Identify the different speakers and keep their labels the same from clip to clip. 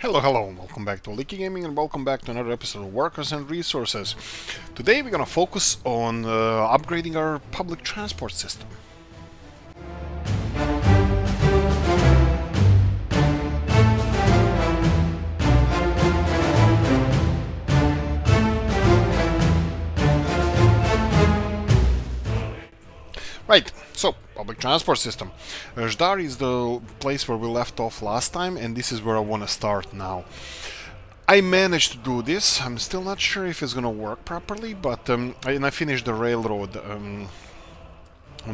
Speaker 1: Hello, welcome back to Oolykee Gaming and welcome back to another episode of Workers and Resources. Today we're gonna focus on upgrading our public transport system. Right, so public transport system. Zdar is the place where we left off last time, and this is where I want to start now. I managed to do this. I'm still not sure if it's gonna work properly, but I finished the railroad on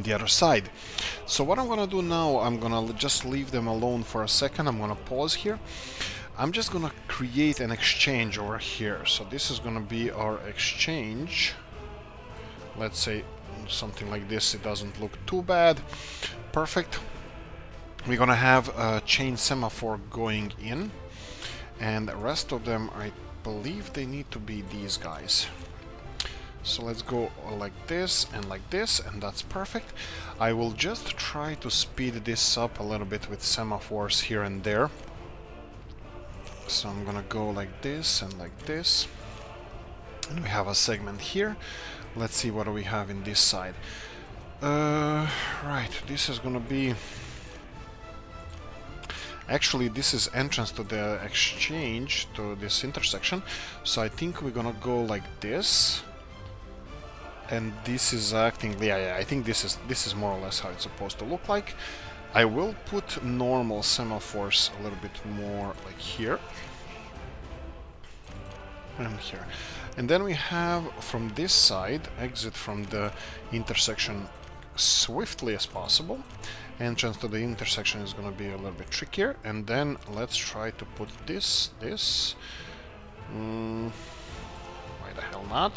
Speaker 1: the other side. So what I'm gonna do now, I'm gonna just leave them alone for a second. I'm gonna pause here. I'm just gonna create an exchange over here. So this is gonna be our exchange. Let's say something like this. It doesn't look too bad. Perfect. We're gonna have a chain semaphore going in, and the rest of them, I believe they need to be these guys. So let's go like this, and that's perfect. I will just try to speed this up a little bit with semaphores here and there. So I'm gonna go like this and like this. And we have a segment here. Let's see what do we have in this side. Right, this is gonna be... Actually, this is entrance to the exchange, to this intersection. So I think we're gonna go like this. And this is acting... Yeah, I think this is more or less how it's supposed to look like. I will put normal semaphores a little bit more like here. And here. And then we have from this side, exit from the intersection swiftly as possible. Entrance to the intersection is going to be a little bit trickier. And then let's try to put this. Why the hell not?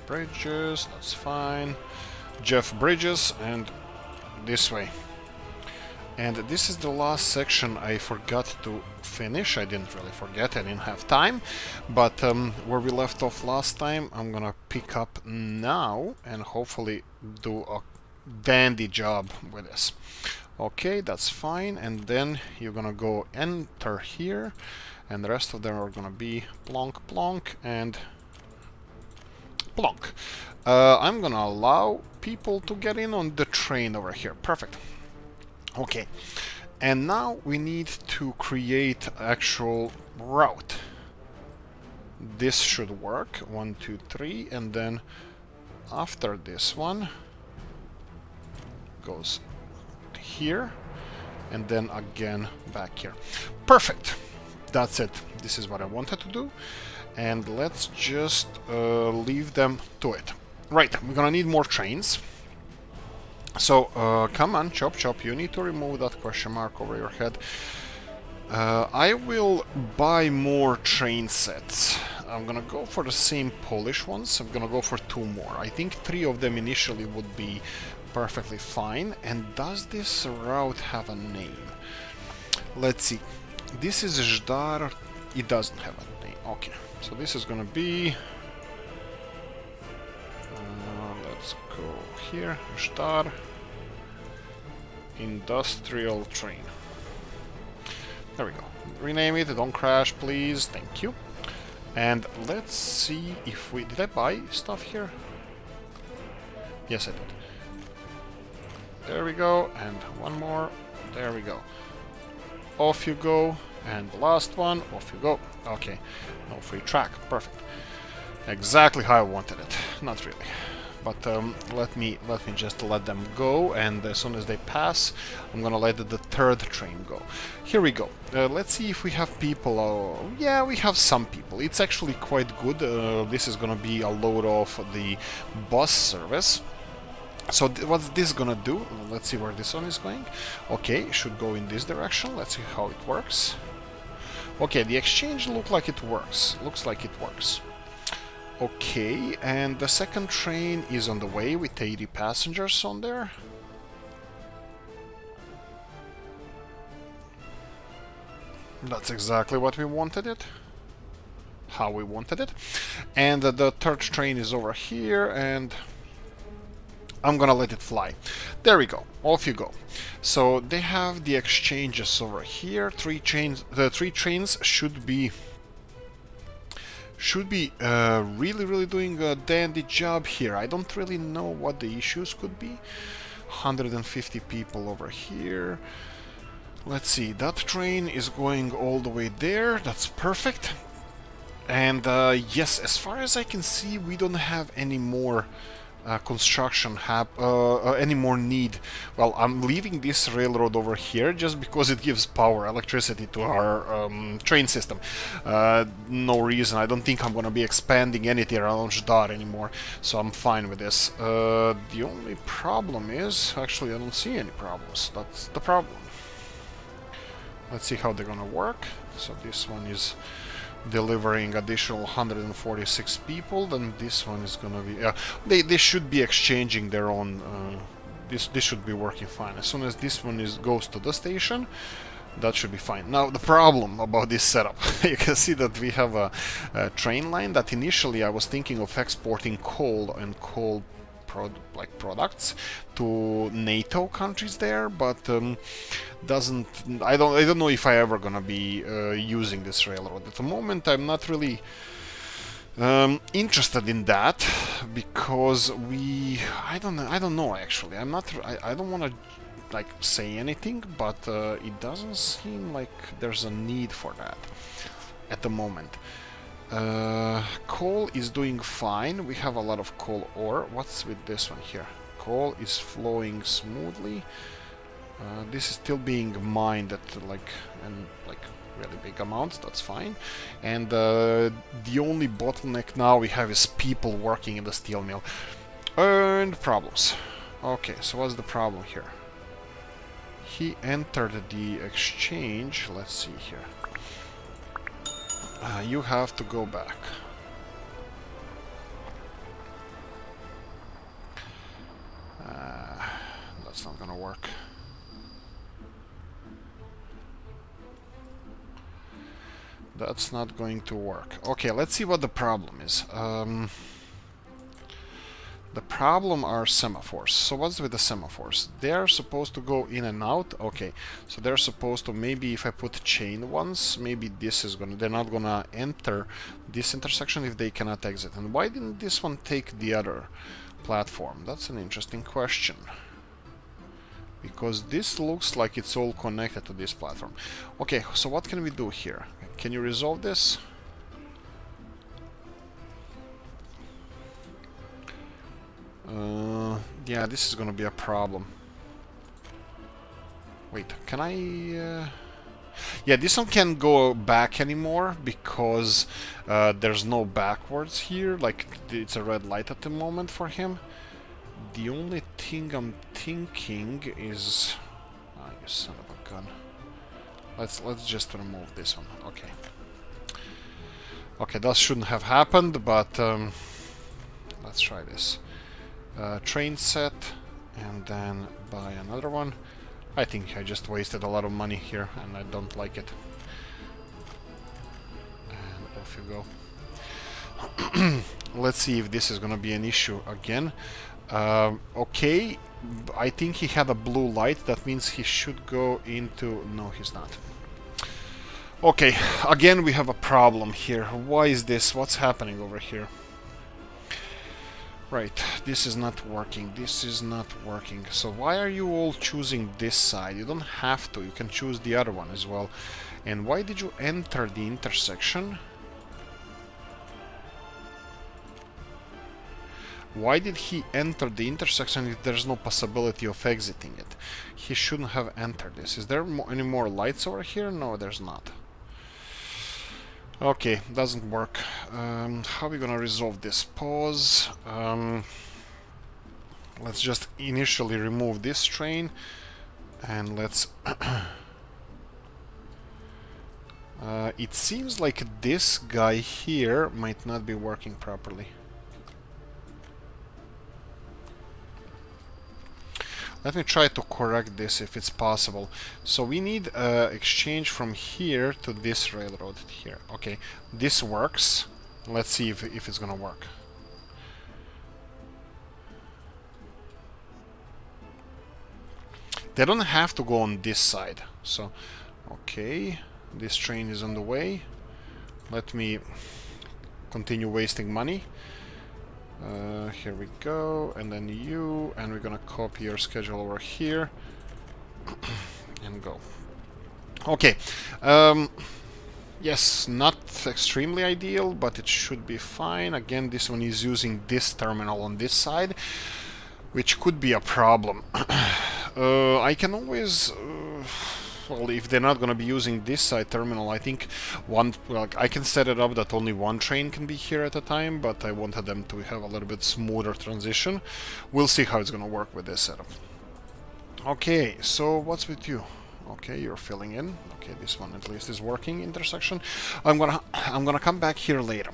Speaker 1: Bridges, that's fine. Jeff Bridges, and this way. And this is the last section I forgot to finish. I didn't really forget, I didn't have time. But where we left off last time, I'm gonna pick up now and hopefully do a dandy job with this. Okay, that's fine. And then you're gonna go enter here, and the rest of them are gonna be plonk, plonk, and plonk. I'm gonna allow people to get in on the train over here. Perfect. Okay, and now we need to create actual route. This should work. 1, 2, 3, and then after this one goes here, and then again back here. Perfect. That's it. This is what I wanted to do, and let's just leave them to it. Right, we're gonna need more trains. So, come on, Chop, you need to remove that question mark over your head. I will buy more train sets. I'm gonna go for the same Polish ones. I'm gonna go for 2 more. I think 3 of them initially would be perfectly fine. And does this route have a name? Let's see. This is Zdar. It doesn't have a name. Okay, so this is gonna be... let's go here. Zdar. Industrial train. There we go. Rename it, don't crash, please. Thank you. And let's see if we... Did I buy stuff here? Yes, I did. There we go. And one more. There we go. Off you go. And the last one. Off you go. Okay. No free track. Perfect. Exactly how I wanted it. Not really. But let me just let them go, and as soon as they pass, I'm gonna let the 3rd train go. Here we go. Let's see if we have people. Yeah, we have some people. It's actually quite good. This is gonna be a load off the bus service. So what's this gonna do? Let's see where this one is going. Okay, it should go in this direction. Let's see how it works. Okay, the exchange looks like it works. Okay, and the 2nd train is on the way with 80 passengers on there. That's exactly what we wanted it. How we wanted it. And the 3rd train is over here, and I'm gonna let it fly. There we go. Off you go. So they have the exchanges over here. The three trains should be really doing a dandy job here. I don't really know what the issues could be. 150 people over here. Let's see, that train is going all the way there. That's perfect. And yes, as far as I can see, we don't have any more construction any more need. Well, I'm leaving this railroad over here just because it gives power, electricity to our train system. No reason. I don't think I'm gonna be expanding anything around Zdar anymore, so I'm fine with this. The only problem is, actually I don't see any problems. That's the problem. Let's see how they're gonna work. So this one is delivering additional 146 people, then this one is gonna be they should be exchanging their own this should be working fine. As soon as this one goes to the station, that should be fine. Now the problem about this setup, you can see that we have a train line that initially I was thinking of exporting coal and coal products to NATO countries there, but I don't know if I ever gonna be using this railroad. At the moment I'm not really interested in that, because I don't know actually. I don't want to like say anything, but it doesn't seem like there's a need for that at the moment. Coal is doing fine. We have a lot of coal ore. What's with this one here? Coal is flowing smoothly. This is still being mined at like really big amounts. That's fine. And the only bottleneck now we have is people working in the steel mill. And problems. Okay, so what's the problem here? He entered the exchange. Let's see here. You have to go back. That's not gonna work. That's not going to work. Okay, let's see what the problem is. The problem are semaphores. So what's with the semaphores? They're supposed to go in and out. Okay, so they're supposed to, maybe if I put chain ones, maybe this is they're not gonna enter this intersection if they cannot exit. And why didn't this one take the other platform? That's an interesting question. Because this looks like it's all connected to this platform. Okay, so what can we do here? Can you resolve this? Yeah, this is gonna be a problem. Wait, can I... Yeah, this one can't go back anymore because there's no backwards here. Like, it's a red light at the moment for him. The only thing I'm thinking is... Ah, you son of a gun. Let's just remove this one. Okay. Okay, that shouldn't have happened, but let's try this. Train set, and then buy another one. I think I just wasted a lot of money here, and I don't like it. And off you go. Let's see if this is gonna be an issue again. Okay, I think he had a blue light. That means he should go into... No, he's not. Okay, again we have a problem here. Why is this? What's happening over here? Right, this is not working, this is not working. So why are you all choosing this side? You don't have to, you can choose the other one as well. And why did you enter the intersection? Why did he enter the intersection if there's no possibility of exiting it? He shouldn't have entered this. Is there any more lights over here? No, there's not. Okay, doesn't work. How are we gonna resolve this? Pause. Let's just initially remove this train, and let's... it seems like this guy here might not be working properly. Let me try to correct this if it's possible. So we need exchange from here to this railroad here. Okay, this works. Let's see if it's gonna work. They don't have to go on this side. So, okay, this train is on the way. Let me continue wasting money. Here we go, and then you, and we're gonna copy your schedule over here and go. Okay, yes, not extremely ideal, but it should be fine. Again, this one is using this terminal on this side, which could be a problem. I can always... well, if they're not going to be using this side terminal, I think I can set it up that only one train can be here at a time, but I wanted them to have a little bit smoother transition. We'll see how it's going to work with this setup. Okay, so what's with you? Okay, you're filling in. Okay, this one at least is working, intersection. I'm gonna come back here later.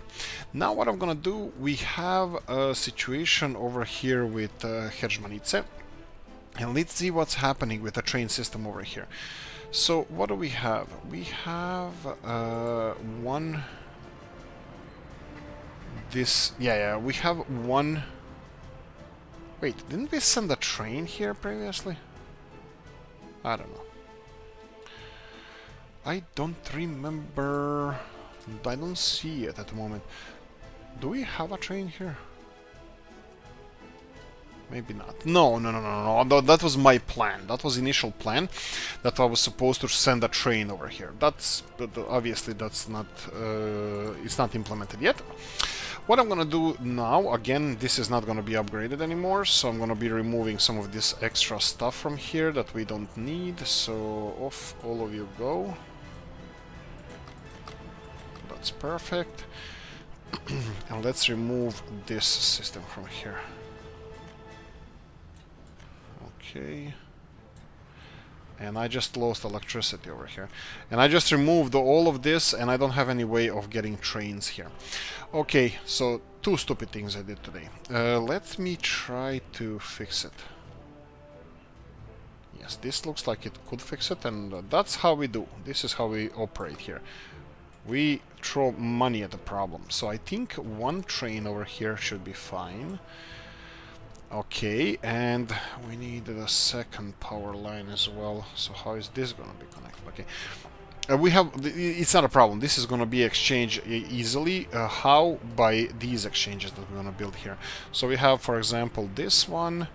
Speaker 1: Now what I'm gonna do, we have a situation over here with Herzmanice, and let's see what's happening with the train system over here. So what do we have? We have one... This... Yeah, we have one... Wait, didn't we send a train here previously? I don't know. I don't remember... I don't see it at the moment. Do we have a train here? Maybe not. No. That was my plan. That was initial plan. That I was supposed to send a train over here. That's... obviously that's not... it's not implemented yet. What I'm gonna do now, again, this is not gonna be upgraded anymore, so I'm gonna be removing some of this extra stuff from here that we don't need. So off all of you go. That's perfect. And let's remove this system from here. Okay. And I just lost electricity over here. And I just removed all of this, and I don't have any way of getting trains here. Okay, so two stupid things I did today. Let me try to fix it. Yes, this looks like it could fix it, and that's how we do. This is how we operate here. We throw money at the problem. So I think one train over here should be fine. Okay, and we need a second power line as well. So how is this gonna be connected? Okay, we have... it's not a problem. This is gonna be exchanged easily. How? By these exchanges that we're gonna build here. So we have, for example, this one,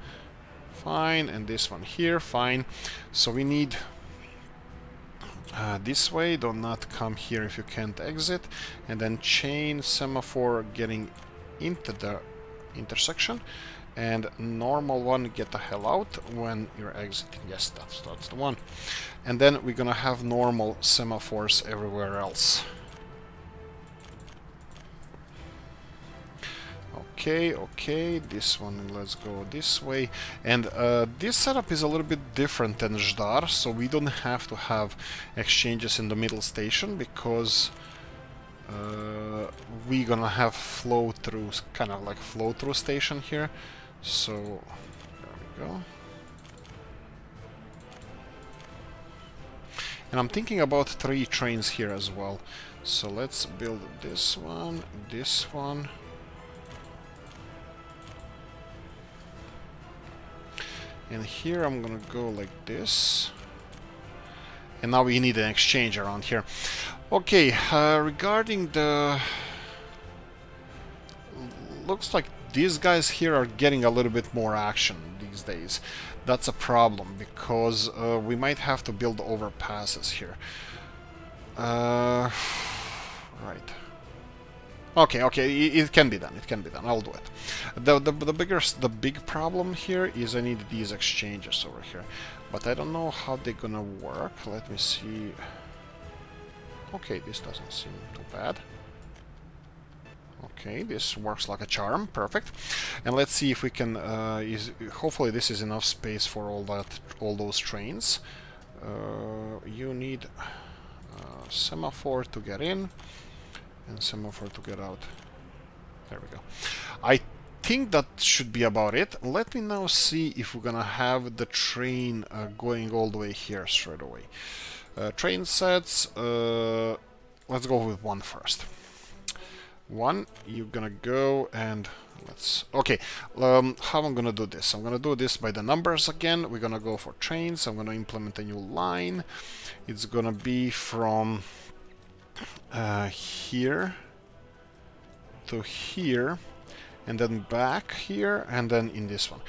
Speaker 1: fine, and this one here, fine. So we need... this way, do not come here if you can't exit, and then chain semaphore getting into the intersection, and normal one, get the hell out when you're exiting. Yes, that's the one. And then we're gonna have normal semaphores everywhere else. Okay, this one, let's go this way. And this setup is a little bit different than Zdar, so we don't have to have exchanges in the middle station, because we're gonna have flow-through, kind of like flow-through station here. So, there we go. And I'm thinking about 3 trains here as well. So let's build this one, and here I'm gonna go like this. And now we need an exchange around here. Okay, regarding the... looks like these guys here are getting a little bit more action these days. That's a problem, because we might have to build overpasses here. Right. Okay, it can be done. I'll do it. The big problem here is I need these exchanges over here, but I don't know how they're gonna work. Let me see. Okay, this doesn't seem too bad. Okay, this works like a charm. Perfect. And let's see if we can... hopefully this is enough space for all those trains. You need semaphore to get in and semaphore to get out. There we go. I think that should be about it. Let me now see if we're gonna have the train going all the way here straight away. Train sets. Let's go with one first. One, you're gonna go and Let's okay. How I'm gonna do this? I'm gonna do this by the numbers again. We're gonna go for trains. I'm gonna implement a new line. It's gonna be from here to here, and then back here, and then in this one.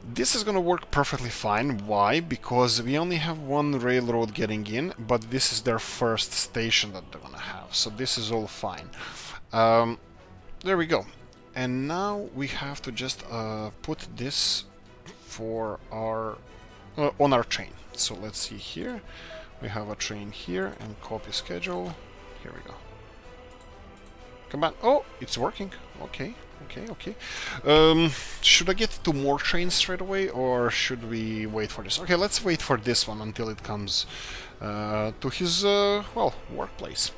Speaker 1: This is gonna work perfectly fine. Why? Because we only have one railroad getting in, but this is their first station that they're gonna have. So this is all fine. There we go. And now we have to just put this for our on our train. So let's see here. We have a train here and copy schedule. Here we go. Come on. Oh, it's working. Okay. Should I get 2 more trains straight away, or should we wait for this? Okay, let's wait for this one until it comes to his, well, workplace.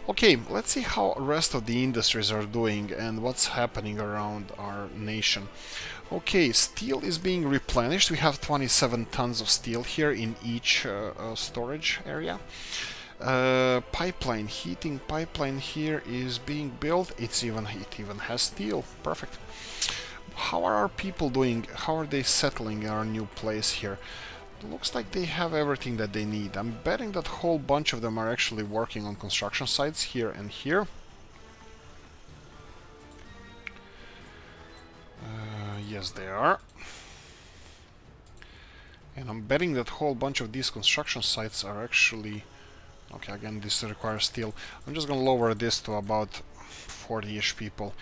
Speaker 1: Okay, let's see how the rest of the industries are doing and what's happening around our nation. Okay, steel is being replenished. We have 27 tons of steel here in each storage area. Pipeline, heating pipeline here is being built. It even has steel. Perfect. How are our people doing? How are they settling in our new place here? Looks like they have everything that they need. I'm betting that a whole bunch of them are actually working on construction sites here and here. Yes, they are. And I'm betting that a whole bunch of these construction sites are actually... Okay, again, this requires steel. I'm just gonna lower this to about 40-ish people.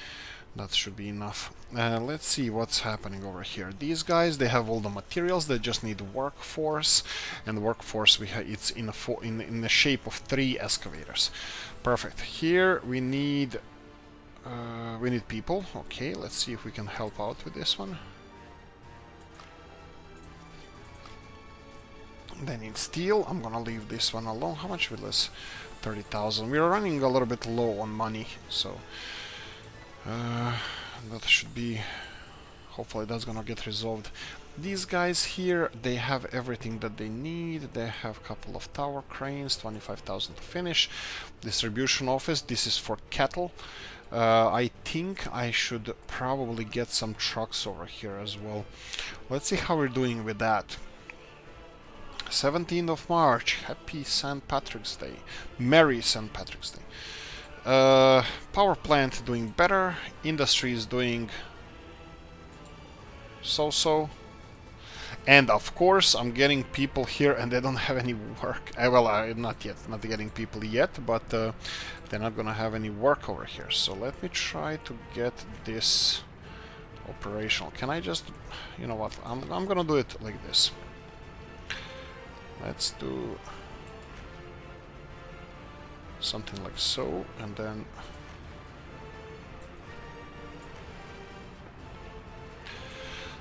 Speaker 1: That should be enough. Let's see what's happening over here. These guys, they have all the materials. They just need workforce, and the workforce it's in the shape of 3 excavators. Perfect. Here we need people. Okay, let's see if we can help out with this one. They need steel. I'm gonna leave this one alone. How much will this? 30,000. We're running a little bit low on money, so that should be... Hopefully that's gonna get resolved. These guys here, they have everything that they need. They have a couple of tower cranes, 25,000 to finish. Distribution office, this is for cattle. I think I should probably get some trucks over here as well. Let's see how we're doing with that. 17th of March, happy St. Patrick's Day. Merry St. Patrick's Day. Power plant doing better. Industry is doing so-so. And of course, I'm getting people here and they don't have any work. Well, not yet, not getting people yet, but they're not gonna have any work over here. So let me try to get this operational. Can I just, you know what, I'm gonna do it like this. Let's do something like so, and then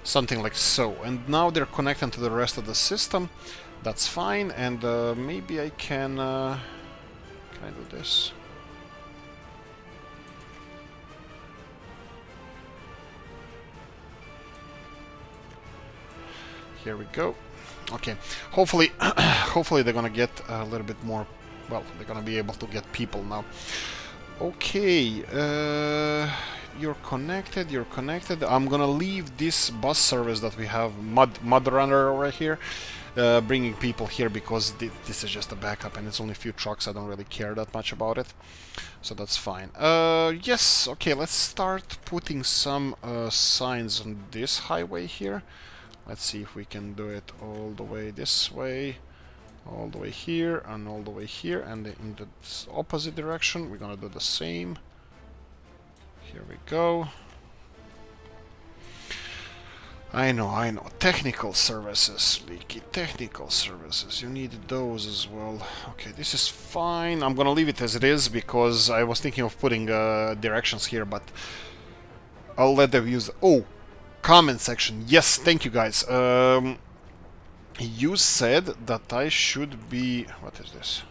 Speaker 1: something like so. And now they're connected to the rest of the system. That's fine, and maybe I can I do this? Here we go. Okay, hopefully hopefully they're gonna get a little bit more, well, they're gonna be able to get people now. Okay, you're connected. I'm gonna leave this bus service that we have, mud runner over here, bringing people here, because this is just a backup and it's only a few trucks. I don't really care that much about it, so that's fine. Yes, okay, let's start putting some signs on this highway here. Let's see if we can do it all the way this way, all the way here, and all the way here, and in the opposite direction we're gonna do the same. Here we go. I know. Technical services, Leaky. Technical services. You need those as well. Okay, this is fine. I'm gonna leave it as it is because I was thinking of putting directions here, but I'll let them use... Oh! Comment section. Yes, thank you guys. You said that I should be... What is this?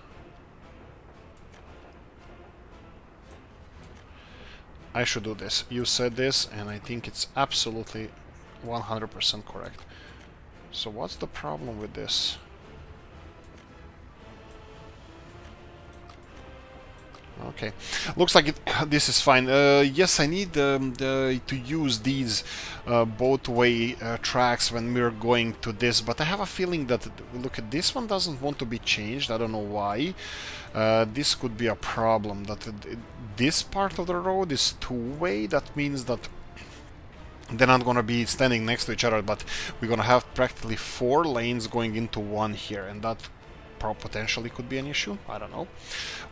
Speaker 1: I should do this. You said this, and I think it's absolutely 100% correct. So what's the problem with this? Okay, looks like this is fine. Yes, I need to use these both-way tracks when we're going to this, but I have a feeling that, look at this one doesn't want to be changed. I don't know why. This could be a problem, that this part of the road is two-way. That means that they're not gonna be standing next to each other, but we're gonna have practically 4 lanes going into one here, and that potentially could be an issue. I don't know.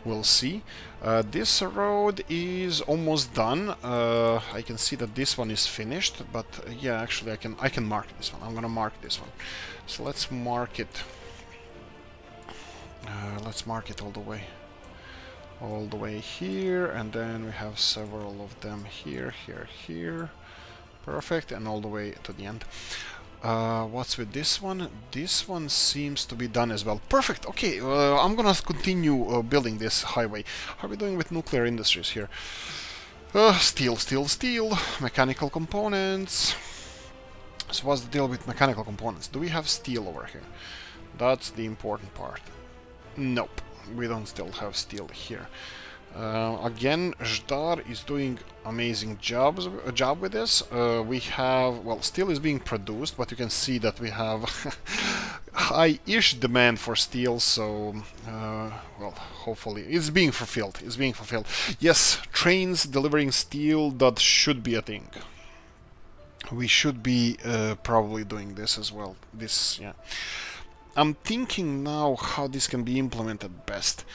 Speaker 1: We'll see. This road is almost done. I can see that this one is finished, but yeah, actually I can mark this one. I'm gonna mark this one. So let's mark it. Let's mark it all the way here, and then we have several of them here, here, here. Perfect, and all the way to the end. What's with this one? This one seems to be done as well. Perfect, okay, I'm gonna continue building this highway. How are we doing with nuclear industries here? Steel, steel, steel, mechanical components. So what's the deal with mechanical components? Do we have steel over here? That's the important part. Nope, we don't still have steel here. Again, Zdar is doing amazing job with this. We have, well, steel is being produced, but you can see that we have high-ish demand for steel, so, well, hopefully it's being fulfilled. It's being fulfilled. Yes, trains delivering steel, that should be a thing. We should be probably doing this as well. This, yeah. I'm thinking now how this can be implemented best.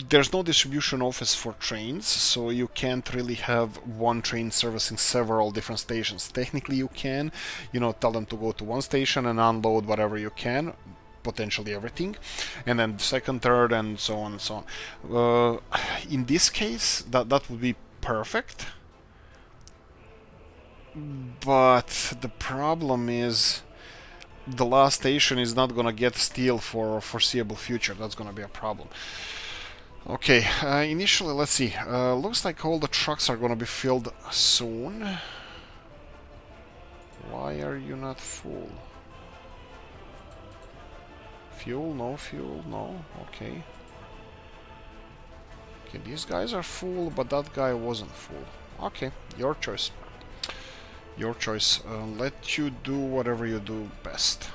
Speaker 1: There's no distribution office for trains, so you can't really have one train servicing several different stations. Technically you can, you know, tell them to go to one station and unload whatever you can, potentially everything, and then second, third, and so on and so on. In this case, that would be perfect, but the problem is the last station is not gonna get steel for a foreseeable future. That's gonna be a problem. Okay, initially, let's see. Looks like all the trucks are gonna be filled soon. Why are you not full? Fuel, no fuel, no. Okay. Okay, these guys are full, but that guy wasn't full. Okay, your choice. Your choice. Let you do whatever you do best.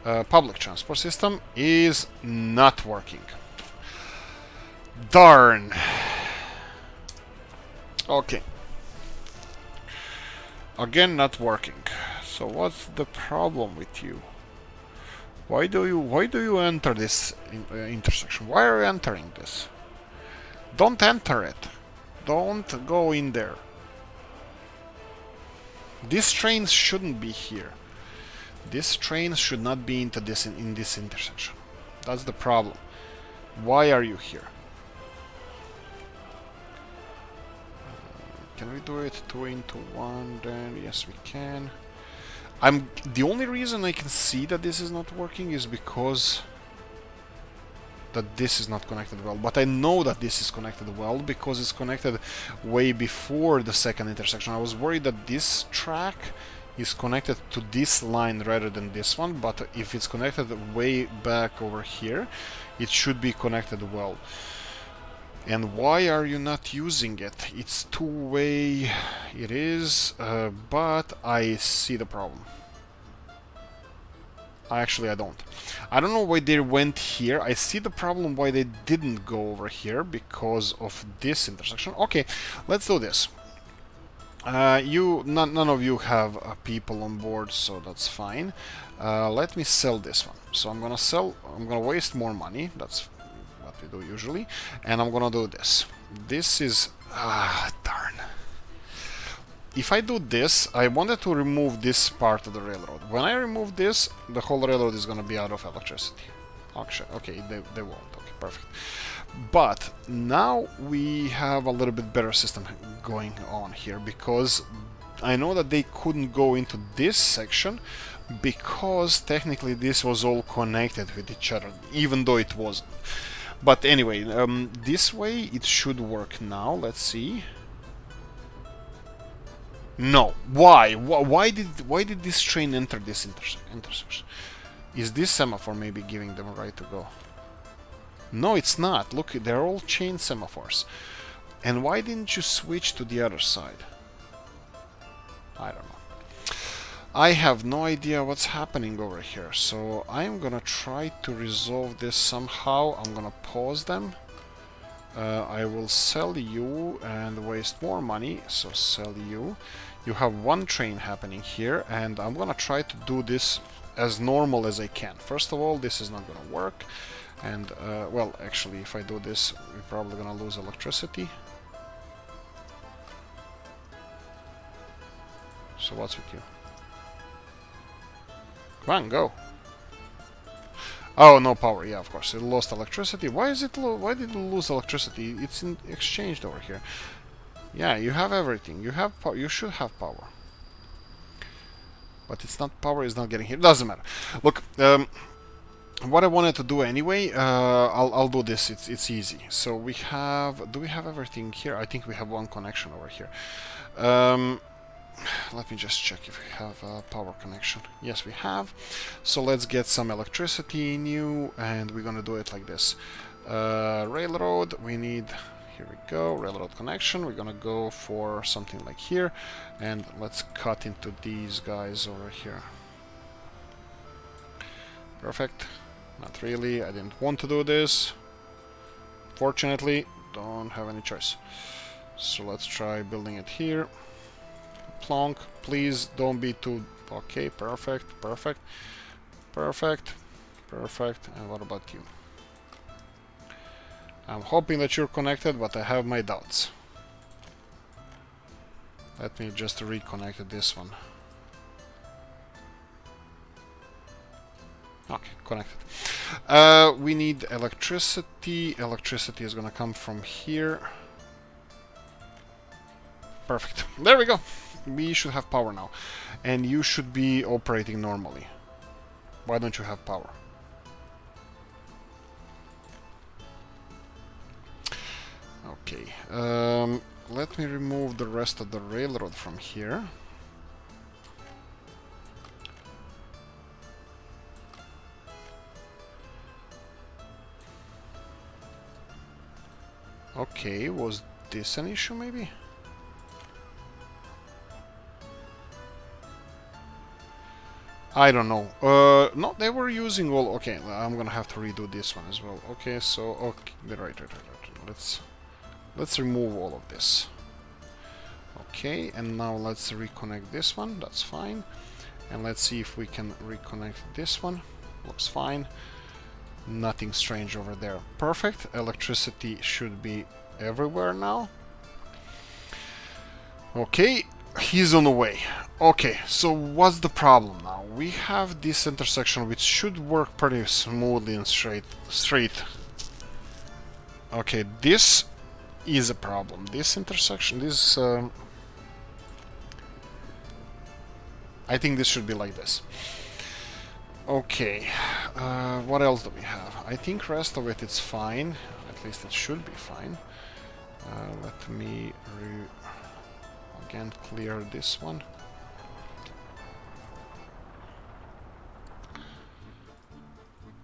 Speaker 1: Public transport system is not working. Darn. Okay. Again, not working. So what's the problem with you? Why do you enter this intersection? Why are you entering this? Don't enter it. Don't go in there. These trains shouldn't be here. These trains should not be into this in this intersection. That's the problem. Why are you here? Can we do it 2 into 1 then? Yes, we can. The only reason I can see that this is not working is because that this is not connected well. But I know that this is connected well because it's connected way before the second intersection. I was worried that this track is connected to this line rather than this one, but if it's connected way back over here, it should be connected well. And why are you not using it? It's two-way, it is, but I see the problem. Actually, I don't. I don't know why they went here. I see the problem why they didn't go over here because of this intersection. Okay, let's do this. None of you have people on board, so that's fine. Let me sell this one. So I'm gonna waste more money. That's what we do usually, and I'm gonna do this. This is darn. If I do this, I wanted to remove this part of the railroad. When I remove this, the whole railroad is gonna be out of electricity. Okay, they won't. Okay, perfect. But now we have a little bit better system going on here, because I know that they couldn't go into this section because technically this was all connected with each other, even though it wasn't. But anyway, this way it should work now. Let's see. No. Why? Why did this train enter this intersection? Is this semaphore maybe giving them a right to go? No, it's not. Look, they're all chain semaphores. And why didn't you switch to the other side? I don't know. I have no idea what's happening over here, so I'm gonna try to resolve this somehow. I'm gonna pause them. I will sell you and waste more money, so sell you. You have one train happening here, and I'm gonna try to do this as normal as I can. First of all, this is not gonna work, and well, actually, if I do this, we're probably gonna lose electricity. So what's with you? Come on, go. Oh, no power. Yeah, of course. It lost electricity. Why is it? Why did it lose electricity? It's exchanged over here. Yeah, you have everything. You have. You should have power. But it's not power. Is not getting here. Doesn't matter. Look. What I wanted to do anyway. I'll do this. It's easy. So we have. Do we have everything here? I think we have one connection over here. Let me just check if we have a power connection. Yes, we have. So let's get some electricity in you, and we're gonna do it like this. Railroad, we need, here we go, railroad connection. We're gonna go for something like here, and let's cut into these guys over here. Perfect. Not really, I didn't want to do this. Fortunately, don't have any choice. So let's try building it here. Plonk, please don't be too... Okay, perfect, perfect, perfect, perfect. And what about you? I'm hoping that you're connected, but I have my doubts. Let me just reconnect this one. Okay, connected. We need electricity. Electricity is gonna come from here. Perfect. There we go. We should have power now. And you should be operating normally. Why don't you have power? Okay. Let me remove the rest of the railroad from here. Okay, was this an issue maybe? I don't know. No, they were using all... Okay, I'm gonna have to redo this one as well. Okay, so... Okay, right. Let's remove all of this. Okay, and now let's reconnect this one. That's fine. And let's see if we can reconnect this one. Looks fine. Nothing strange over there. Perfect. Electricity should be everywhere now. Okay, he's on the way. Okay, so what's the problem now? We have this intersection which should work pretty smoothly and straight. Okay, this is a problem. This intersection, this... I think this should be like this. Okay, what else do we have? I think rest of it is fine. At least it should be fine. Let me again clear this one.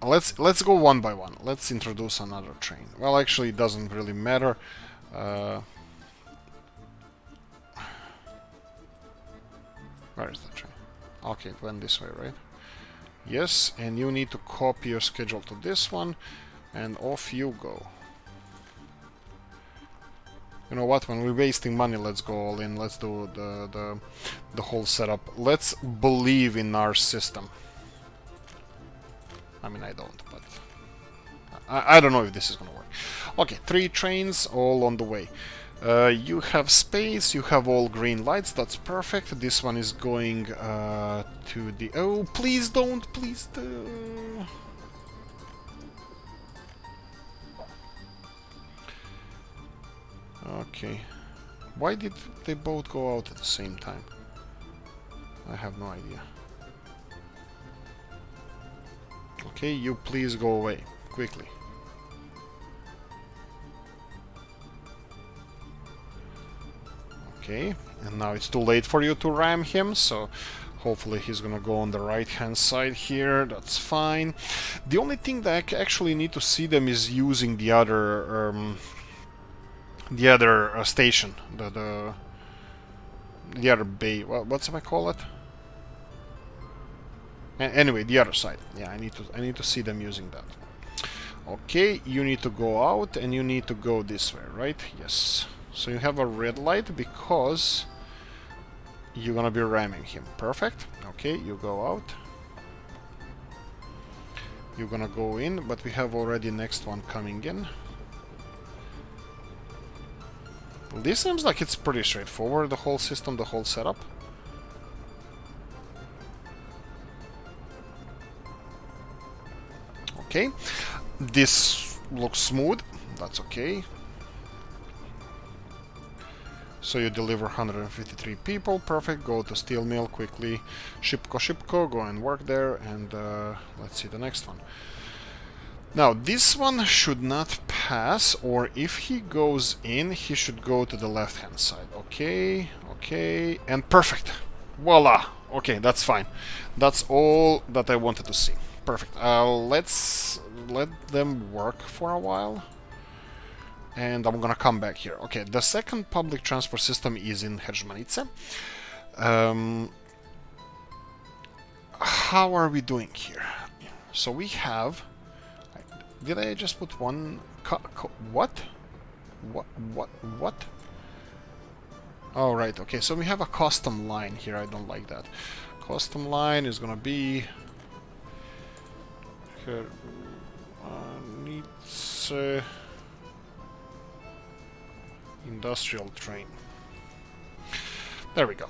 Speaker 1: Let's go one by one. Let's introduce another train. Well, actually, it doesn't really matter. Where is the train? Okay, it went this way, right? Yes, and you need to copy your schedule to this one, and off you go. You know what? When we're wasting money, let's go all in. Let's do the whole setup. Let's believe in our system. I mean, I don't, but I don't know if this is gonna work. Okay, 3 trains all on the way. You have space, you have all green lights, that's perfect. This one is going to the... Oh, please don't, please do. Okay. Why did they both go out at the same time? I have no idea. Okay, you please go away, quickly. Okay, and now it's too late for you to ram him, so Hopefully he's gonna go on the right hand side here. That's fine. The only thing that I actually need to see them is using the other station, the other bay. What's I call it? Anyway, the other side. Yeah, I need to see them using that. Okay, you need to go out and you need to go this way, right? Yes. So you have a red light because you're gonna be ramming him. Perfect. Okay, you go out. You're gonna go in, but we have already next one coming in. This seems like it's pretty straightforward, the whole system, the whole setup. Okay, this looks smooth, that's okay. So you deliver 153 people, perfect, go to steel mill quickly, shipko, go and work there, and let's see the next one. Now, this one should not pass, or if he goes in, he should go to the left-hand side. Okay, okay, and perfect. Voila! Okay, that's fine. That's all that I wanted to see. Perfect. Let's let them work for a while. And I'm gonna come back here. Okay, the second public transport system is in Herzmanice. How are we doing here? So we have... Did I just put one... What? What? Oh, right, okay, so we have a custom line here. I don't like that. Custom line is gonna be... Here... needs... industrial train. There we go.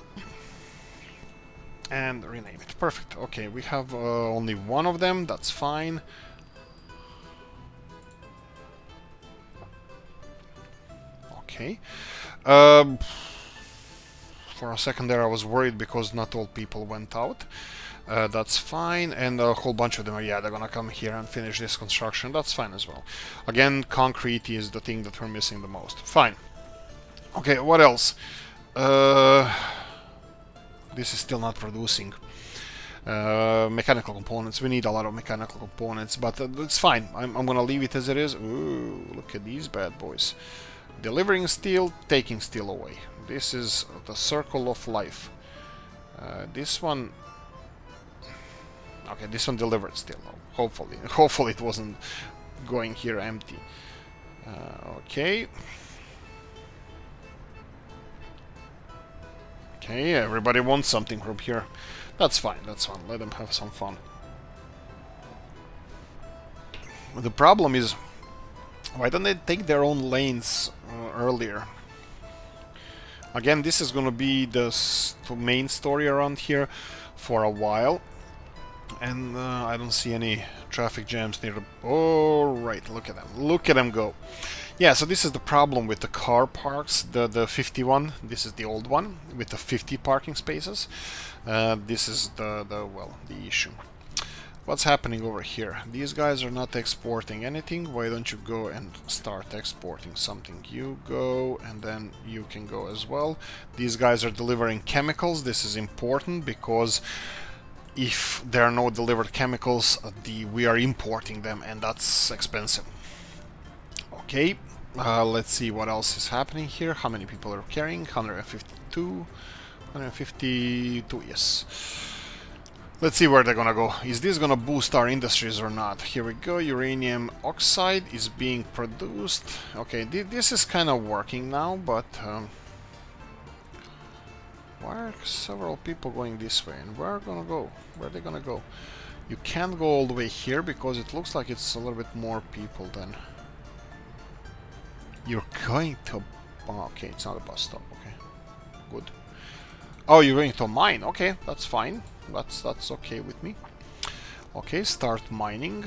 Speaker 1: And rename it. Perfect. Okay, we have only one of them. That's fine. Okay. For a second there I was worried because not all people went out. That's fine, and a whole bunch of them are, yeah, they're gonna come here and finish this construction. That's fine as well. Again, concrete is the thing that we're missing the most. Fine. Okay, what else? This is still not producing. Mechanical components. We need a lot of mechanical components, but it's fine. I'm gonna leave it as it is. Ooh, look at these bad boys. Delivering steel, taking steel away. This is the circle of life. This one... Okay, this one delivered steel. Hopefully it wasn't going here empty. Okay. Okay, everybody wants something from here. That's fine, that's fine. Let them have some fun. The problem is, why don't they take their own lanes earlier? Again, this is gonna be the main story around here for a while. And I don't see any traffic jams near the... Oh, right, look at them. Look at them go. Yeah, so this is the problem with the car parks, the 51. This is the old one with the 50 parking spaces. This is the issue. What's happening over here? These guys are not exporting anything. Why don't you go and start exporting something? You go, and then you can go as well. These guys are delivering chemicals. This is important because if there are no delivered chemicals, we are importing them, and that's expensive. Okay, let's see what else is happening here. How many people are carrying? 152. 152, yes. Let's see where they're gonna go. Is this gonna boost our industries or not? Here we go. Uranium oxide is being produced. Okay, this is kind of working now, but why are several people going this way? And where are gonna go? Where are they gonna go? You can't go all the way here because it looks like it's a little bit more people than... You're going to... Oh, okay, it's not a bus stop. Okay, good. Oh, you're going to a mine. Okay, that's fine. That's okay with me. Okay, start mining.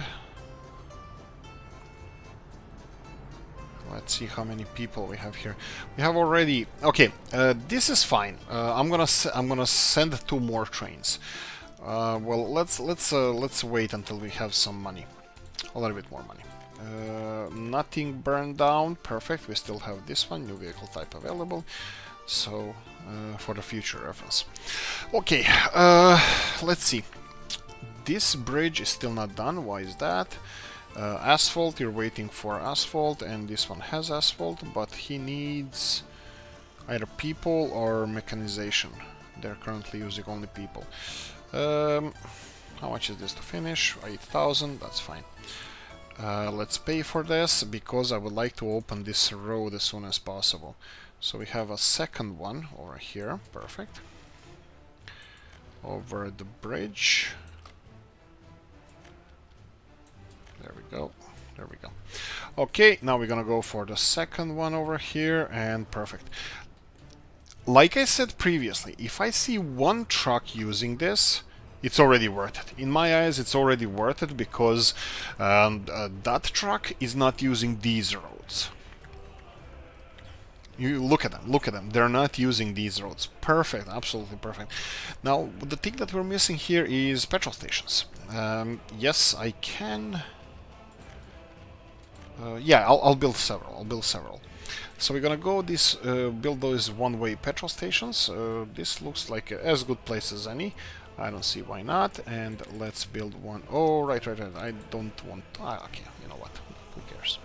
Speaker 1: Let's see how many people we have here. We have already... Okay, this is fine. I'm gonna send 2 more trains. Well, let's wait until we have some money, a little bit more money. Nothing burned down. Perfect. We still have this one. New vehicle type available. So for the future reference. Okay, let's see. This bridge is still not done. Why is that? Asphalt, you're waiting for asphalt, and this one has asphalt, but he needs either people or mechanization. They're currently using only people. How much is this to finish? 8,000, that's fine. Let's pay for this, because I would like to open this road as soon as possible. So we have a second one over here, perfect. Over the bridge. There we go. There we go. Okay, now we're gonna go for the second one over here, and perfect. Like I said previously, if I see one truck using this, it's already worth it. In my eyes, it's already worth it, because that truck is not using these roads. You look at them, they're not using these roads. Perfect, absolutely perfect. Now, the thing that we're missing here is petrol stations. Yes, I can... yeah, I'll build several. So we're gonna go build those one-way petrol stations. This looks like as good place as any. I don't see why not. And let's build one. Oh, right. I don't want. Okay, you know what? Who cares?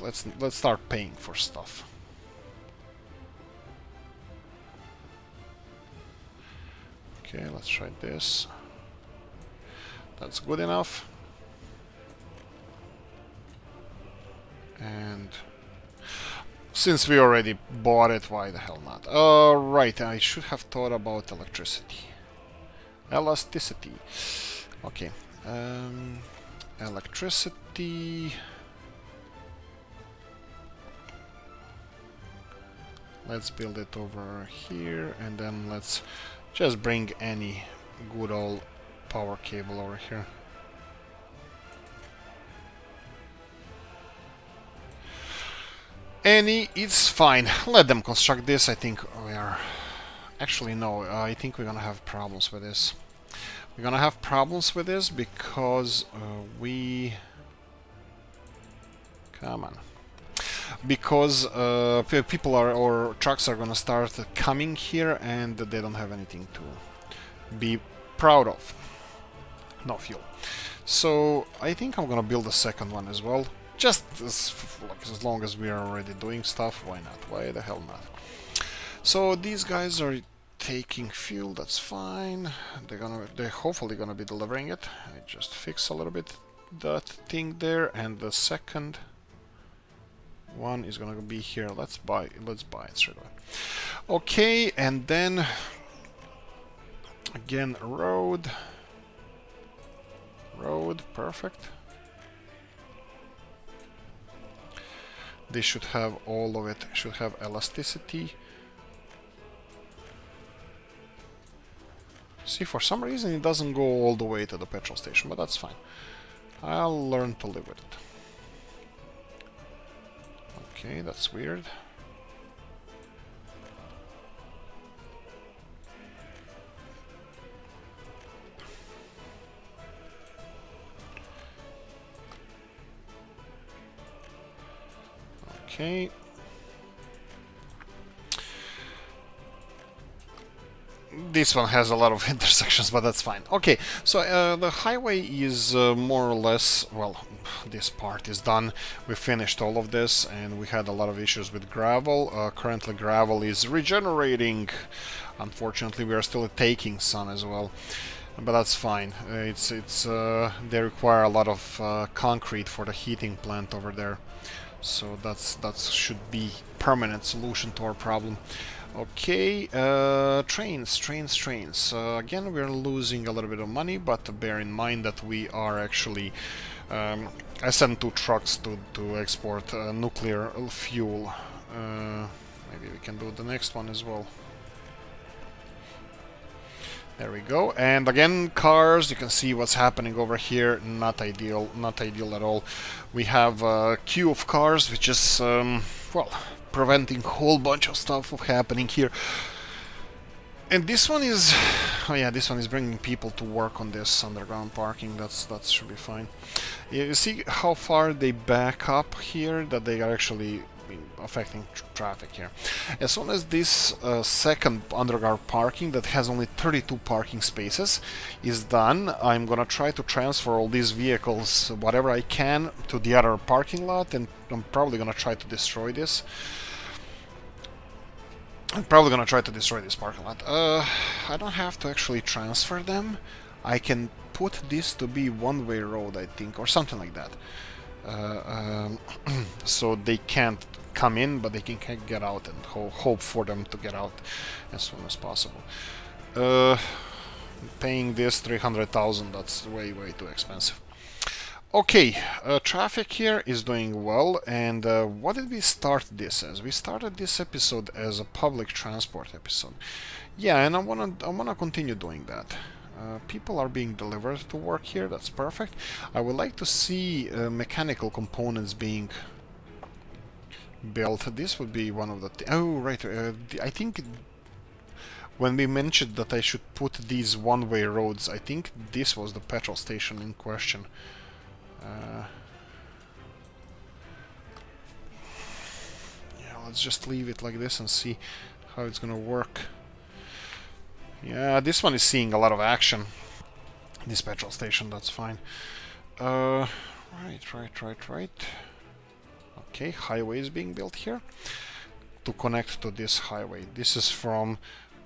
Speaker 1: Let's start paying for stuff. Okay, let's try this. That's good enough. And since we already bought it, why the hell not? Right, I should have thought about electricity. Elasticity. Okay. Electricity. Let's build it over here, and then let's just bring any good old power cable over here. Any, it's fine. Let them construct this. I think we are... Actually, no. I think we're gonna have problems with this. We're gonna have problems with this because we... Come on. Because people are, or trucks are gonna start coming here, and they don't have anything to be proud of. No fuel. So I think I'm gonna build a second one as well. Just as long as we are already doing stuff, why not? Why the hell not? So these guys are taking fuel, that's fine. They're hopefully gonna be delivering it. I just fix a little bit that thing there, and the second one is gonna be here. Let's buy it straight away. Okay, and then again road, perfect. They should have all of it. Should have elasticity. See, for some reason it doesn't go all the way to the petrol station, but that's fine. I'll learn to live with it. Okay, that's weird. Okay. This one has a lot of intersections, but that's fine. Okay, so the highway is more or less, well, this part is done. We finished all of this, and we had a lot of issues with gravel. Currently gravel is regenerating. Unfortunately, we are still taking some as well, but that's fine. They require a lot of concrete for the heating plant over there. So that should be permanent solution to our problem. Okay, trains. Again, we're losing a little bit of money, but bear in mind that we are actually... I sent 2 trucks to export nuclear fuel. Maybe we can do the next one as well. There we go. And again, cars, you can see what's happening over here. Not ideal at all. We have a queue of cars, which is, well, preventing a whole bunch of stuff from happening here. And this one is... Oh yeah, this one is bringing people to work on this underground parking. That should be fine. You see how far they back up here, that they are actually affecting traffic here. As soon as this second underground parking that has only 32 parking spaces is done, I'm gonna try to transfer all these vehicles, whatever I can, to the other parking lot, and I'm probably gonna try to destroy this. I'm probably gonna try to destroy this parking lot. I don't have to actually transfer them. I can put this to be one-way road, I think, or something like that. So they can't come in, but they can get out, and hope for them to get out as soon as possible. Paying this 300,000, that's way too expensive. Okay, traffic here is doing well, and what did we start this as? We started this episode as a public transport episode. Yeah, and I wanna continue doing that. People are being delivered to work here, that's perfect. I would like to see mechanical components being built. This would be one of the... oh, right, I think when we mentioned that I should put these one-way roads, I think this was the petrol station in question. Yeah, let's just leave it like this and see how it's gonna work. Yeah, this one is seeing a lot of action. This petrol station, that's fine. Right. Okay, highway is being built here to connect to this highway. This is from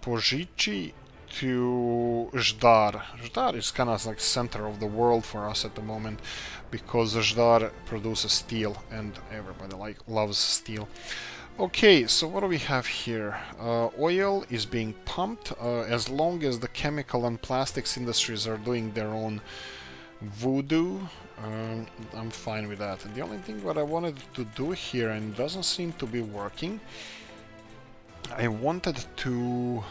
Speaker 1: Požiči to Ždar. Ždar is kind of like center of the world for us at the moment, because Ždar produces steel and everybody loves steel. Okay, so what do we have here? Oil is being pumped. As long as the chemical and plastics industries are doing their own voodoo, I'm fine with that. And the only thing what I wanted to do here, and doesn't seem to be working, I wanted to...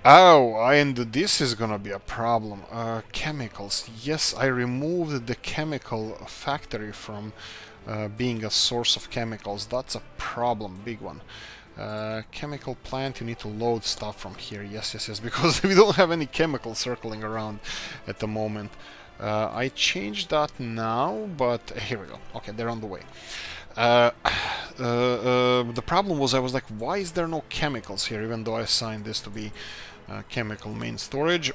Speaker 1: oh, and this is gonna be a problem. Chemicals. Yes, I removed the chemical factory from being a source of chemicals. That's a problem, big one. Chemical plant, you need to load stuff from here. Yes, because we don't have any chemicals circling around at the moment. I changed that now, but here we go. Okay, they're on the way. The problem was, I was like, why is there no chemicals here, even though I assigned this to be chemical main storage.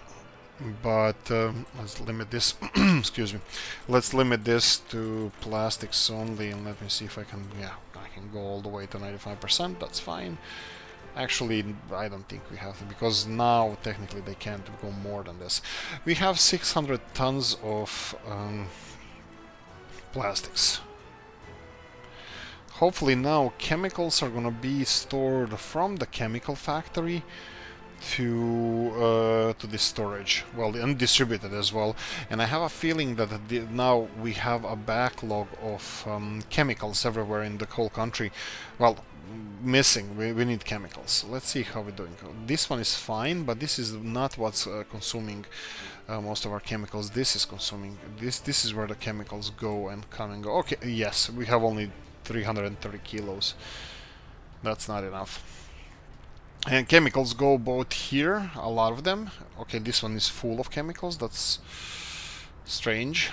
Speaker 1: But let's limit this excuse me, let's limit this to plastics only, and let me see if I can, yeah, I can go all the way to 95%. That's fine. Actually, I don't think we have to, because now technically they can't go more than this. We have 600 tons of plastics. Hopefully now chemicals are gonna be stored from the chemical factory to this storage, well, and distributed as well. And I have a feeling that now we have a backlog of chemicals everywhere in the whole country. Well, missing. We need chemicals. Let's see how we're doing. This one is fine, but this is not what's consuming most of our chemicals. This is consuming. This is where the chemicals go and come and go. Okay, yes, we have only 330 kilos. That's not enough. And chemicals go both here, a lot of them. Okay, this one is full of chemicals. That's strange.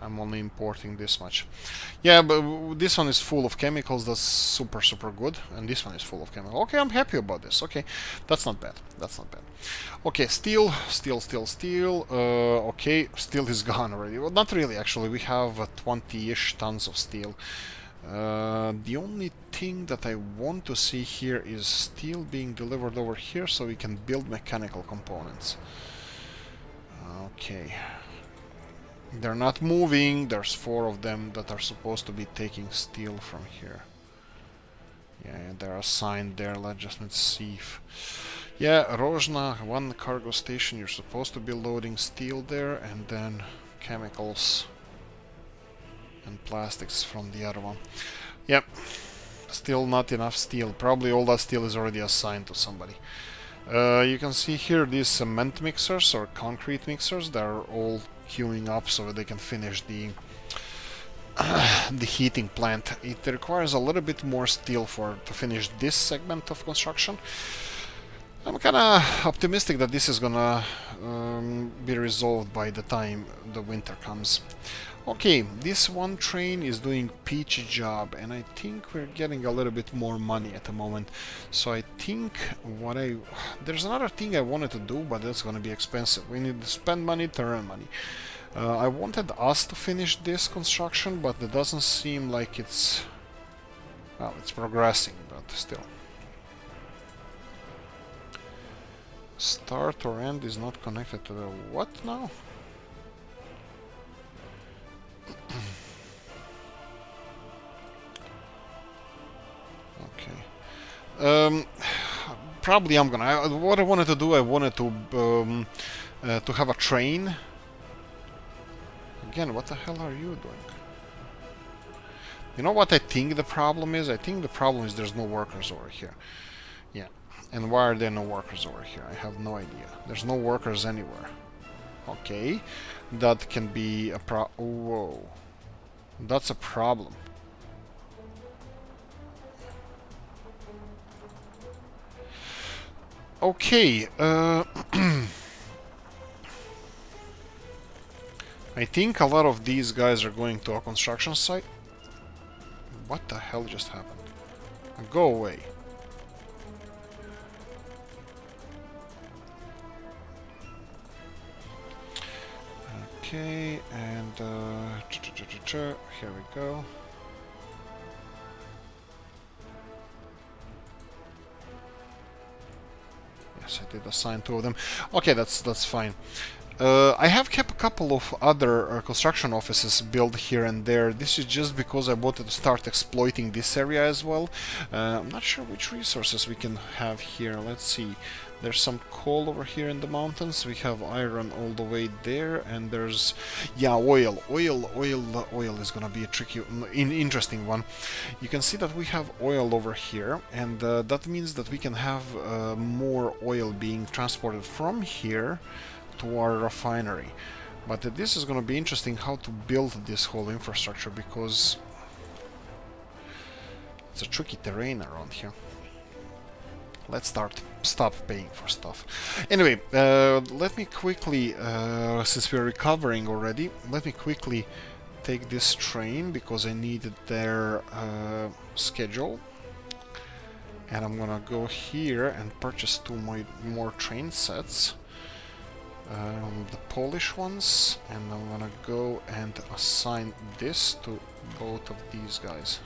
Speaker 1: I'm only importing this much. Yeah, but this one is full of chemicals. That's super good. And this one is full of chemicals. Okay, I'm happy about this. Okay, that's not bad. That's not bad. Okay, steel. Okay, steel is gone already. Well, not really, actually. We have 20-ish tons of steel. The only thing that I want to see here is steel being delivered over here so we can build mechanical components. Okay. They're not moving. There's 4 of them that are supposed to be taking steel from here. Yeah, they're assigned there. Let's just see if... yeah, Rozhna, 1 cargo station. You're supposed to be loading steel there, and then chemicals and plastics from the other one. Yep, still not enough steel. Probably all that steel is already assigned to somebody. You can see here these cement mixers or concrete mixers. They're all queuing up so they can finish the the heating plant. It requires a little bit more steel to finish this segment of construction. I'm kinda optimistic that this is gonna be resolved by the time the winter comes. Okay, this one train is doing peachy job, and I think we're getting a little bit more money at the moment. So I think there's another thing I wanted to do, but that's gonna be expensive. We need to spend money to earn money. I wanted us to finish this construction, but it doesn't seem like it's... Well, it's progressing, but still. Start or end is not connected to the... What now? Okay. Probably I'm gonna... what I wanted to do, I wanted to have a train. Again, what the hell are you doing? You know what I think the problem is? I think the problem is there's no workers over here. Yeah. And why are there no workers over here? I have no idea. There's no workers anywhere. Okay. That can be a Whoa. That's a problem. Okay. I think a lot of these guys are going to a construction site. What the hell just happened? Go away. Okay, and here we go. Yes, I did assign 2 of them. Okay, that's fine. I have kept a couple of other construction offices built here and there. This is just because I wanted to start exploiting this area as well. I'm not sure which resources we can have here. Let's see. There's some coal over here in the mountains. We have iron all the way there, and there's... yeah, oil. Oil is gonna be a tricky, interesting one. You can see that we have oil over here, and that means that we can have more oil being transported from here to our refinery. But this is going to be interesting how to build this whole infrastructure, because it's a tricky terrain around here. Let's stop paying for stuff. Anyway, let me quickly, since we're recovering already, let me quickly take this train, because I needed their schedule. And I'm gonna go here and purchase 2 more train sets. The Polish ones, and I'm gonna go and assign this to both of these guys.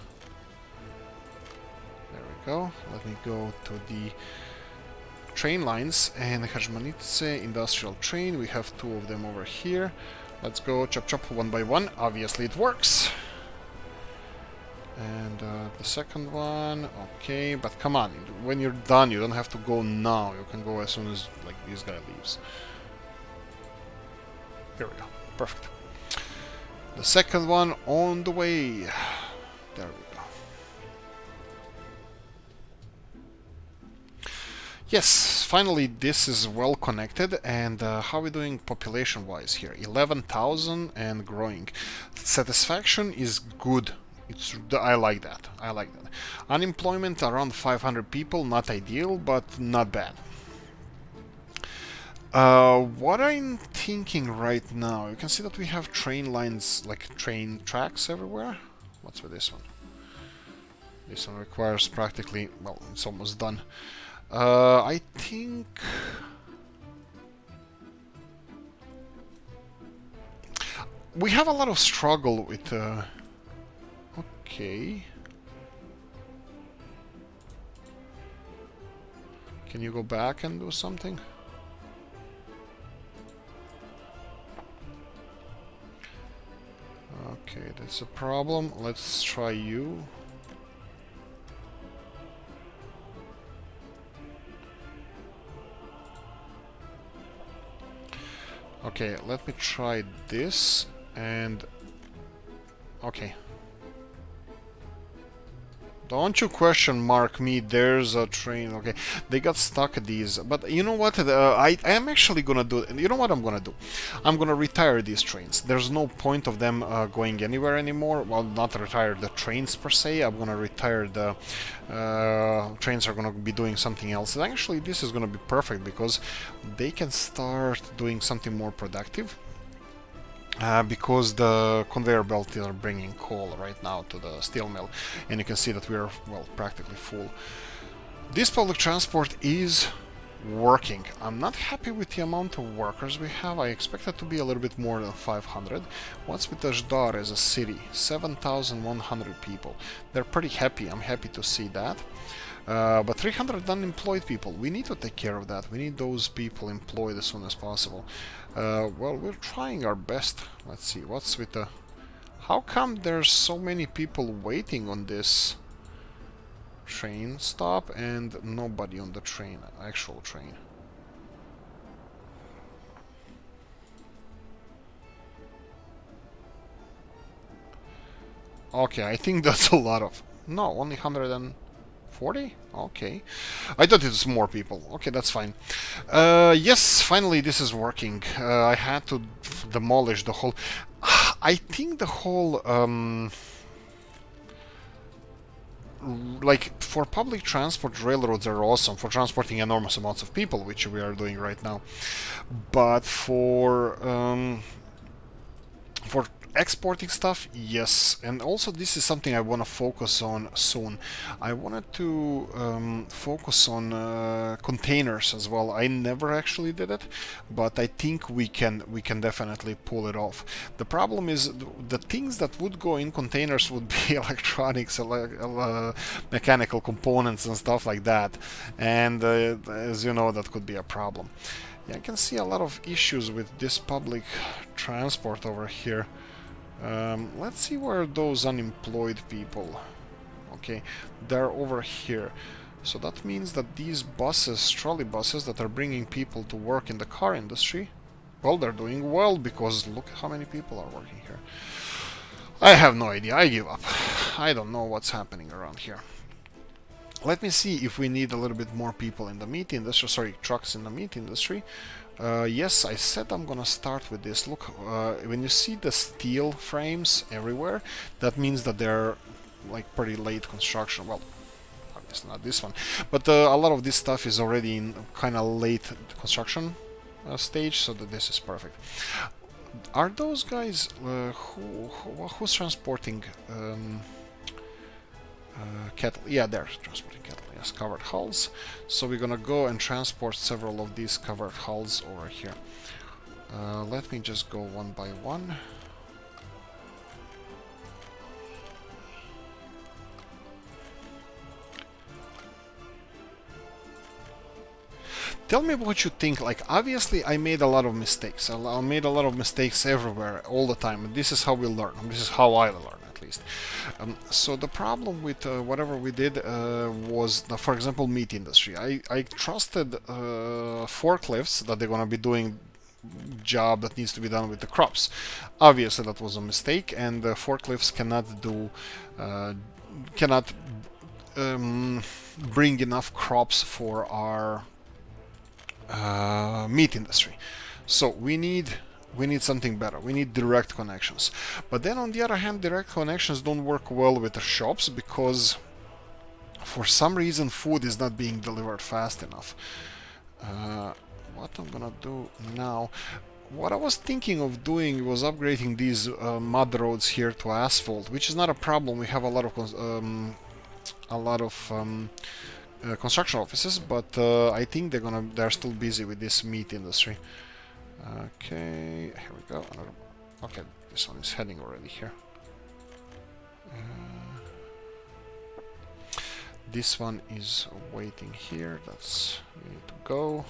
Speaker 1: There we go. Let me go to the train lines, and Hajmanice industrial train. We have 2 of them over here. Let's go chop chop one by one. Obviously it works. And the second one, okay, but come on, when you're done, you don't have to go now. You can go as soon as like this guy leaves. Here we go. Perfect. The second one on the way. There we go. Yes, finally this is well connected. And how are we doing population wise here? 11,000 and growing. Satisfaction is good. I like that. I like that. Unemployment around 500 people, not ideal, but not bad. What I'm thinking right now, you can see that we have train lines, like train tracks everywhere. What's with this one? This one requires practically, well, it's almost done. I think... we have a lot of struggle with... okay. Can you go back and do something? Okay, that's a problem. Let's try you. Okay, let me try this and... okay. Don't you question mark me, there's a train. Okay, they got stuck at these, but you know what, I am actually gonna do, you know what I'm gonna do? I'm gonna retire these trains. There's no point of them going anywhere anymore. Well, not retire the trains per se, I'm gonna retire the trains are gonna be doing something else. And actually this is gonna be perfect, because they can start doing something more productive. because the conveyor belt are bringing coal right now to the steel mill, and you can see that we're, well, practically full. This public transport is working. I'm not happy with the amount of workers we have. I expect it to be a little bit more than 500. What's with Ashdar as a city? 7,100 people. They're pretty happy. I'm happy to see that. But 300 unemployed people. We need to take care of that. We need those people employed as soon as possible. Well, we're trying our best. Let's see. What's with the... How come there's so many people waiting on this train stop and nobody on the train, actual train? Okay, I think that's a lot of... No, only 140? Okay. I thought it was more people. Okay, that's fine. Yes, finally this is working. I had to demolish the whole... I think the whole... like, for public transport, railroads are awesome for transporting enormous amounts of people, which we are doing right now. But for exporting stuff, yes. And also this is something I want to focus on soon. I wanted to focus on containers as well. I never actually did it, but I think we can definitely pull it off. The problem is the things that would go in containers would be electronics, mechanical components and stuff like that, and as you know, that could be a problem. Yeah, I can see a lot of issues with this public transport over here. Let's see where those unemployed people... Okay, they're over here. So that means that these buses, trolley buses that are bringing people to work in the car industry, well, they're doing well, because look how many people are working here. I have no idea. I give up. I don't know what's happening around here. Let me see if we need a little bit more people in the meat industry, sorry, trucks in the meat industry. Yes, I said I'm gonna start with this. Look, when you see the steel frames everywhere, that means that they're like pretty late construction. Well, obviously not this one, but a lot of this stuff is already in kind of late construction stage, so that this is perfect. Are those guys who's transporting cattle? Yeah, they're transporting cattle. Yes, covered hulls. So we're gonna go and transport several of these covered hulls over here. Let me just go one by one. Tell me what you think. Like, obviously I made a lot of mistakes. I made a lot of mistakes everywhere, all the time. This is how we learn. This is how I learn, at least. So the problem with whatever we did was, for example, meat industry. I trusted forklifts that they're gonna be doing job that needs to be done with the crops. Obviously that was a mistake, and the forklifts cannot do cannot bring enough crops for our meat industry. So we need something better. We need direct connections. But then on the other hand, direct connections don't work well with the shops, because for some reason food is not being delivered fast enough. What I'm gonna do now, what I was thinking of doing was upgrading these mud roads here to asphalt, which is not a problem. We have a lot of construction offices, but I think they're still busy with this meat industry. Okay, here we go. Okay, this one is heading already here. This one is waiting here. That's we need to go.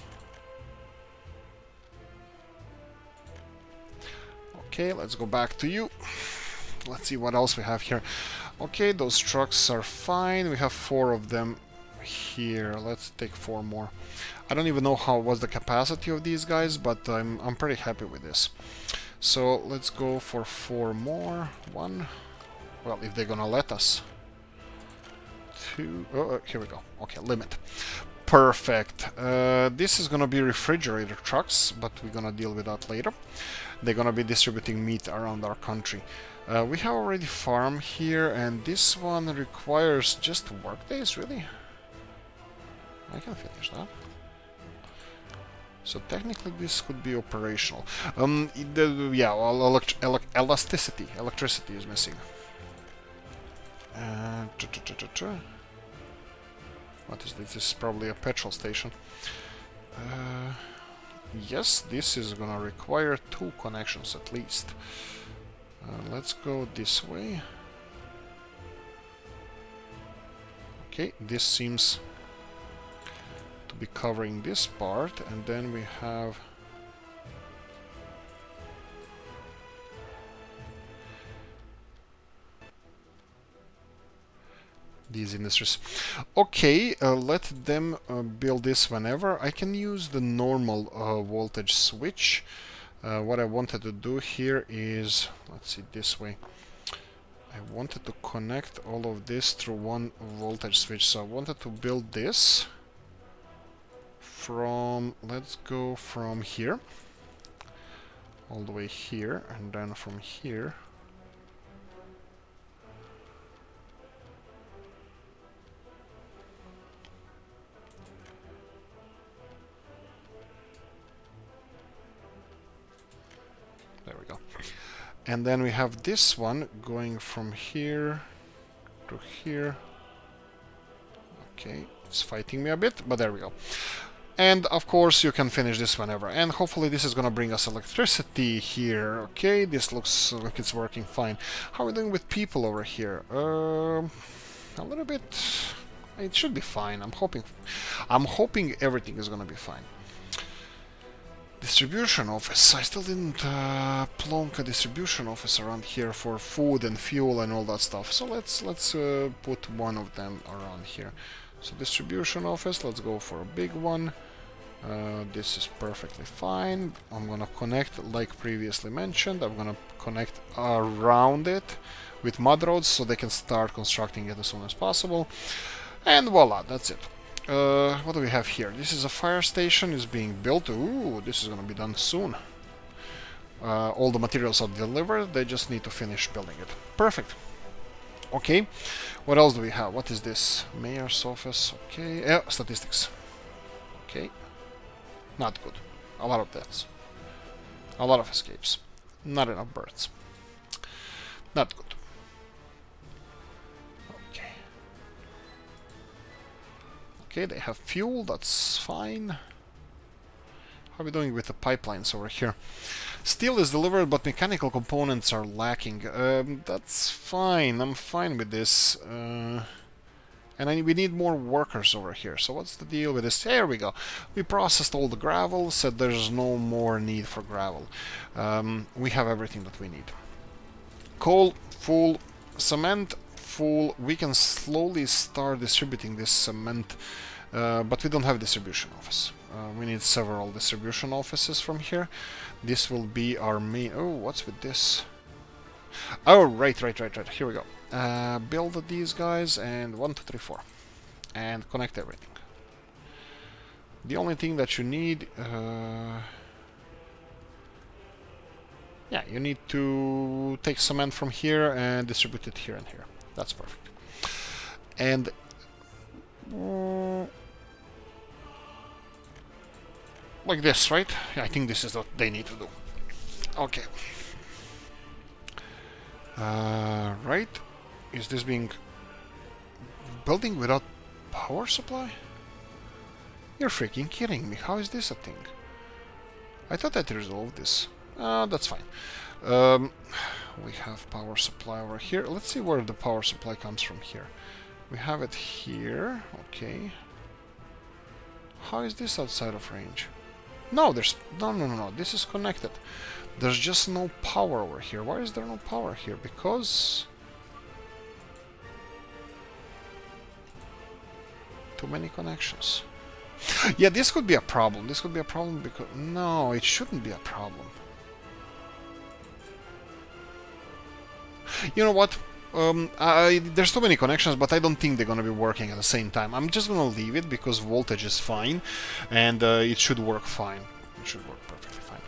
Speaker 1: Okay, let's go back to you. Let's see what else we have here. Okay, those trucks are fine. We have 4 of them here. Let's take 4 more. I don't even know what's the capacity of these guys, but I'm pretty happy with this. So let's go for 4 more. 1. Well, if they're gonna let us. 2. Oh, here we go. Okay, limit. Perfect. This is gonna be refrigerator trucks, but we're gonna deal with that later. They're gonna be distributing meat around our country. We have already farm here, and this one requires just work days, really? I can finish that. So technically this could be operational. Yeah, well, electricity is missing. What is this? This is probably a petrol station. Yes, this is gonna require 2 connections at least. Let's go this way. Okay, this seems to be covering this part, and then we have these industries. Okay, let them build this whenever. I can use the normal voltage switch. What I wanted to do here is, let's see, this way. I wanted to connect all of this through one voltage switch. So I wanted to build this from, let's go from here all the way here, and then from here there we go. And then we have this one going from here to here. Okay, it's fighting me a bit, but there we go. And of course you can finish this whenever. And hopefully this is gonna bring us electricity here. Okay, this looks like it's working fine. How are we doing with people over here? A little bit. It should be fine. I'm hoping everything is gonna be fine. Distribution office. I still didn't plonk a distribution office around here for food and fuel and all that stuff. So let's put one of them around here. So distribution office. Let's go for a big one. This is perfectly fine. I'm gonna connect, like previously mentioned. I'm gonna connect around it with mud roads so they can start constructing it as soon as possible. And voila, that's it. What do we have here? This is a fire station, is being built. Ooh, this is gonna be done soon. All the materials are delivered, they just need to finish building it. Perfect. Okay, what else do we have? What is this? Mayor's office, okay. Statistics. Okay. Not good. A lot of deaths. A lot of escapes. Not enough birds. Not good. Okay, they have fuel, that's fine. How are we doing with the pipelines over here? Steel is delivered, but mechanical components are lacking. That's fine, I'm fine with this. And we need more workers over here. So what's the deal with this? There we go. We processed all the gravel, said there's no more need for gravel. We have everything that we need. Coal, full. Cement, full. We can slowly start distributing this cement, but we don't have a distribution office. We need several distribution offices from here. This will be our main... Oh, what's with this? Oh, right. Here we go. Build these guys, and 1, 2, 3, 4. And connect everything. The only thing that you need... yeah, you need to take cement from here and distribute it here and here. That's perfect. And... like this, right? Yeah, I think this is what they need to do. Okay. Right. Is this being... building without power supply? You're freaking kidding me. How is this a thing? I thought I'd resolved this. That's fine. We have power supply over here. Let's see where the power supply comes from here. We have it here. Okay. How is this outside of range? No, there's... No. This is connected. There's just no power over here. Why is there no power here? Because... too many connections. Yeah, this could be a problem. This could be a problem because... No, it shouldn't be a problem. You know what? There's too many connections, but I don't think they're gonna be working at the same time. I'm just gonna leave it because voltage is fine, and it should work fine. It should work perfectly fine.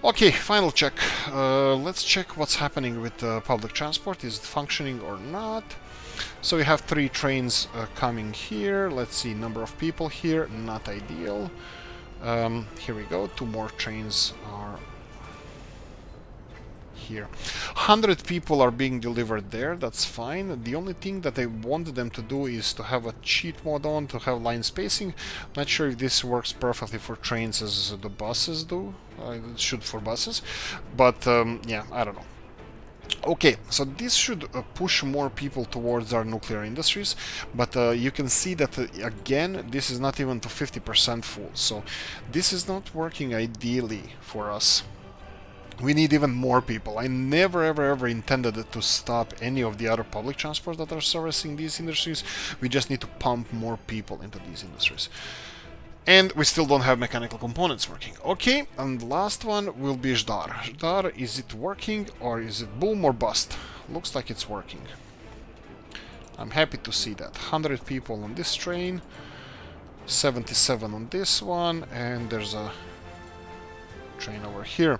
Speaker 1: Okay, final check. Let's check what's happening with public transport. Is it functioning or not? So we have 3 trains coming here. Let's see, number of people here, not ideal. Here we go. 2 more trains are here. 100 people are being delivered there, that's fine. The only thing that I wanted them to do is to have a cheat mode on, to have line spacing. Not sure if this works perfectly for trains as the buses do. It should for buses, but yeah, I don't know. Okay, so this should push more people towards our nuclear industries, but you can see that again, this is not even to 50% full, so this is not working ideally for us. We need even more people. I never ever intended to stop any of the other public transports that are servicing these industries. We just need to pump more people into these industries. And we still don't have mechanical components working. Okay, and the last one will be Zdar. Zdar, is it working or is it boom or bust? Looks like it's working. I'm happy to see that. 100 people on this train, 77 on this one, and there's a train over here.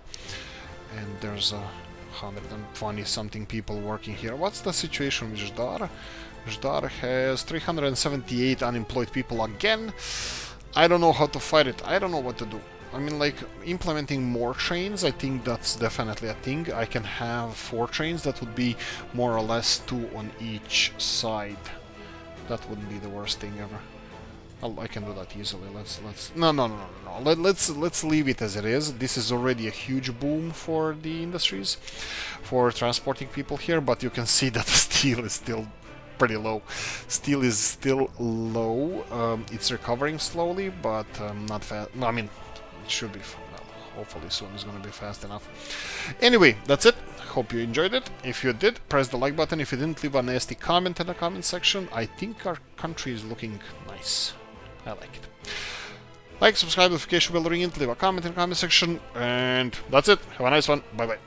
Speaker 1: And there's 120 something people working here. What's the situation with Zdar? Zdar has 378 unemployed people again. I don't know how to fight it. I don't know what to do. I mean, like, implementing more trains, I think that's definitely a thing. I can have 4 trains. That would be more or less 2 on each side. That wouldn't be the worst thing ever. I can do that easily. No. Let's leave it as it is. This is already a huge boom for the industries, for transporting people here. But you can see that the steel is still pretty low. Steel is still low. It's recovering slowly, but not fast. No, I mean, it should be. Well, hopefully soon it's gonna be fast enough. Anyway, that's it. Hope you enjoyed it. If you did, press the like button. If you didn't, leave a nasty comment in the comment section. I think our country is looking nice. I like it. Like, subscribe, notification bell ring it, leave a comment in the comment section, and that's it. Have a nice one. Bye bye.